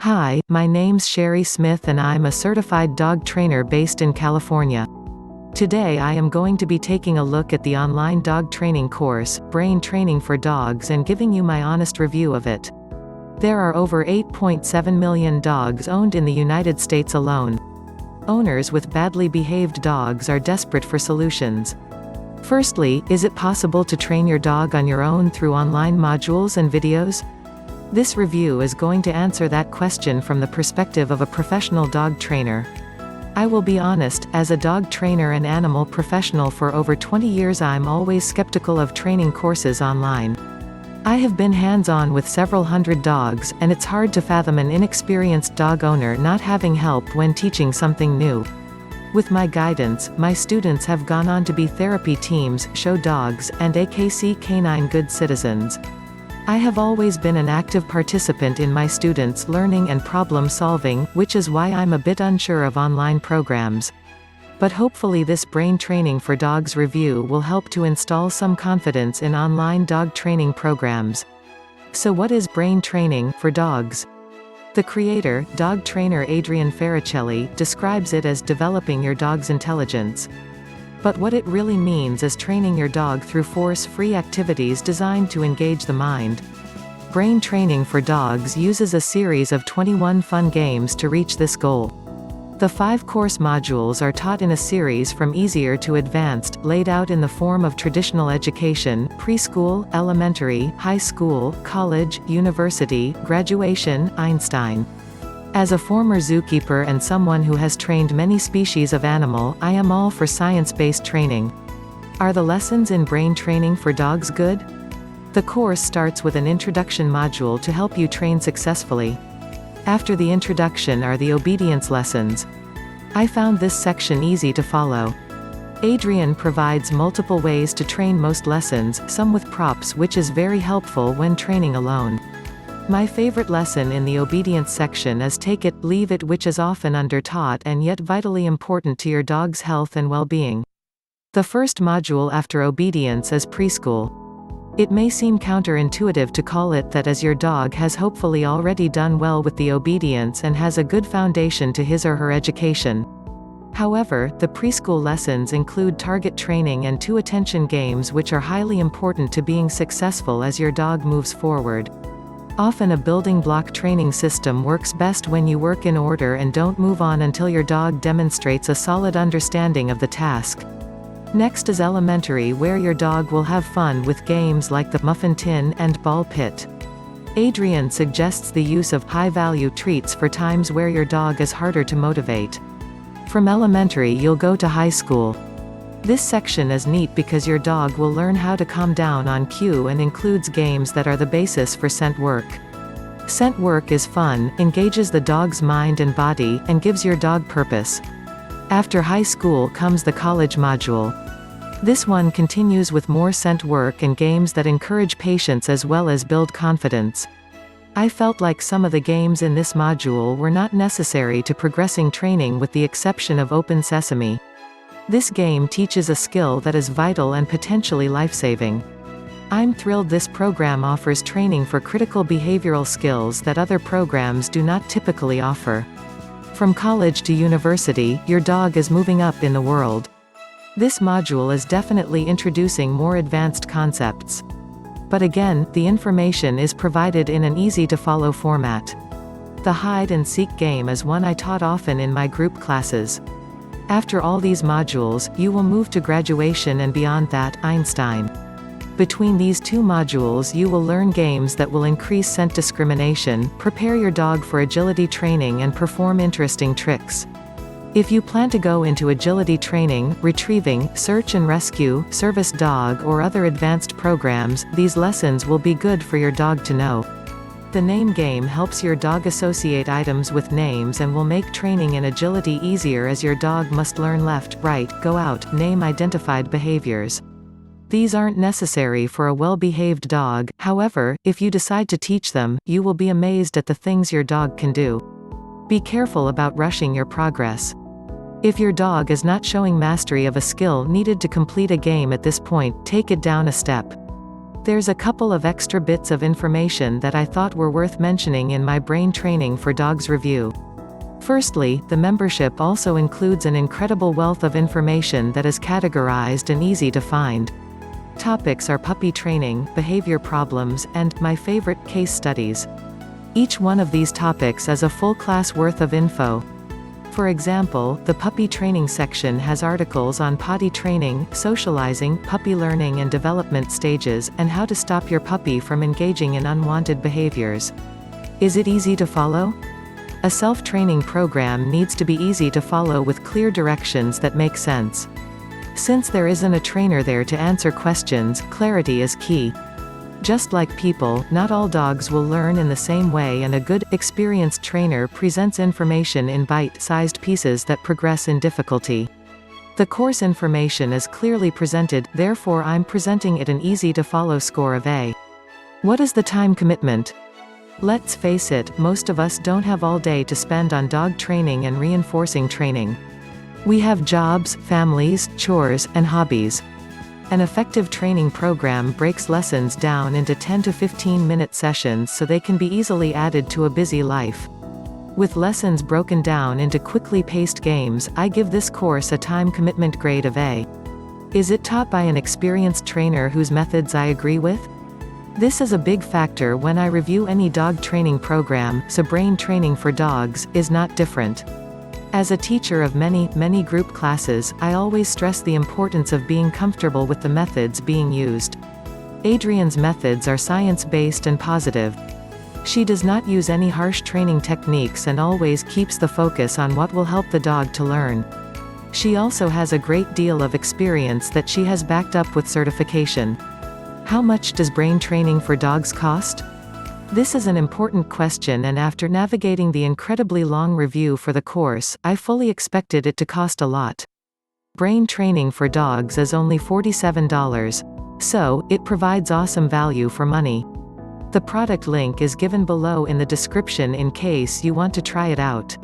Hi, my name's Sherry Smith and I'm a certified dog trainer based in California. Today I am going to be taking a look at the online dog training course, Brain Training for Dogs, and giving you my honest review of it. There are over 8.7 million dogs owned in the United States alone. Owners with badly behaved dogs are desperate for solutions. Firstly, is it possible to train your dog on your own through online modules and videos? This review is going to answer that question from the perspective of a professional dog trainer. I will be honest, as a dog trainer and animal professional for over 20 years, I'm always skeptical of training courses online. I have been hands-on with several hundred dogs, and it's hard to fathom an inexperienced dog owner not having help when teaching something new. With my guidance, my students have gone on to be therapy teams, show dogs, and AKC canine good citizens. I have always been an active participant in my students' learning and problem solving, which is why I'm a bit unsure of online programs. But hopefully this Brain Training for Dogs review will help to install some confidence in online dog training programs. So what is Brain Training for Dogs? The creator, dog trainer Adrienne Farricelli, describes it as developing your dog's intelligence. But what it really means is training your dog through force-free activities designed to engage the mind. Brain Training for Dogs uses a series of 21 fun games to reach this goal. The 5 course modules are taught in a series from easier to advanced, laid out in the form of traditional education, preschool, elementary, high school, college, university, graduation, Einstein. As a former zookeeper and someone who has trained many species of animal, I am all for science-based training. Are the lessons in Brain Training for Dogs good? The course starts with an introduction module to help you train successfully. After the introduction are the obedience lessons. I found this section easy to follow. Adrienne provides multiple ways to train most lessons, some with props, which is very helpful when training alone. My favorite lesson in the obedience section is Take It, Leave It, which is often under-taught and yet vitally important to your dog's health and well-being. The first module after obedience is preschool. It may seem counterintuitive to call it that, as your dog has hopefully already done well with the obedience and has a good foundation to his or her education. However, the preschool lessons include target training and 2 attention games, which are highly important to being successful as your dog moves forward. Often a building block training system works best when you work in order and don't move on until your dog demonstrates a solid understanding of the task. Next is elementary, where your dog will have fun with games like the muffin tin and ball pit. Adrienne suggests the use of high-value treats for times where your dog is harder to motivate. From elementary you'll go to high school. This section is neat because your dog will learn how to calm down on cue and includes games that are the basis for scent work. Scent work is fun, engages the dog's mind and body, and gives your dog purpose. After high school comes the college module. This one continues with more scent work and games that encourage patience as well as build confidence. I felt like some of the games in this module were not necessary to progressing training, with the exception of Open Sesame. This game teaches a skill that is vital and potentially life-saving. I'm thrilled this program offers training for critical behavioral skills that other programs do not typically offer. From college to university, your dog is moving up in the world. This module is definitely introducing more advanced concepts. But again, the information is provided in an easy-to-follow format. The hide-and-seek game is one I taught often in my group classes. After all these modules, you will move to graduation and beyond that, Einstein. Between these 2 modules you will learn games that will increase scent discrimination, prepare your dog for agility training, and perform interesting tricks. If you plan to go into agility training, retrieving, search and rescue, service dog, or other advanced programs, these lessons will be good for your dog to know. The name game helps your dog associate items with names and will make training in agility easier, as your dog must learn left, right, go out, name identified behaviors. These aren't necessary for a well-behaved dog, however, if you decide to teach them, you will be amazed at the things your dog can do. Be careful about rushing your progress. If your dog is not showing mastery of a skill needed to complete a game at this point, take it down a step. There's a couple of extra bits of information that I thought were worth mentioning in my Brain Training for Dogs review. Firstly, the membership also includes an incredible wealth of information that is categorized and easy to find. Topics are puppy training, behavior problems, and, my favorite, case studies. Each one of these topics is a full class worth of info. For example, the puppy training section has articles on potty training, socializing, puppy learning and development stages, and how to stop your puppy from engaging in unwanted behaviors. Is it easy to follow? A self-training program needs to be easy to follow with clear directions that make sense. Since there isn't a trainer there to answer questions, clarity is key. Just like people, not all dogs will learn in the same way, and a good, experienced trainer presents information in bite-sized pieces that progress in difficulty. The course information is clearly presented, therefore I'm presenting it an easy-to-follow score of A. What is the time commitment? Let's face it, most of us don't have all day to spend on dog training and reinforcing training. We have jobs, families, chores, and hobbies. An effective training program breaks lessons down into 10 to 15-minute sessions so they can be easily added to a busy life. With lessons broken down into quickly paced games, I give this course a time commitment grade of A. Is it taught by an experienced trainer whose methods I agree with? This is a big factor when I review any dog training program, so Brain Training for Dogs is not different. As a teacher of many group classes, I always stress the importance of being comfortable with the methods being used. Adrienne's methods are science-based and positive. She does not use any harsh training techniques and always keeps the focus on what will help the dog to learn. She also has a great deal of experience that she has backed up with certification. How much does Brain Training for Dogs cost? This is an important question, and after navigating the incredibly long review for the course, I fully expected it to cost a lot. Brain Training for Dogs is only $47. So, it provides awesome value for money. The product link is given below in the description in case you want to try it out.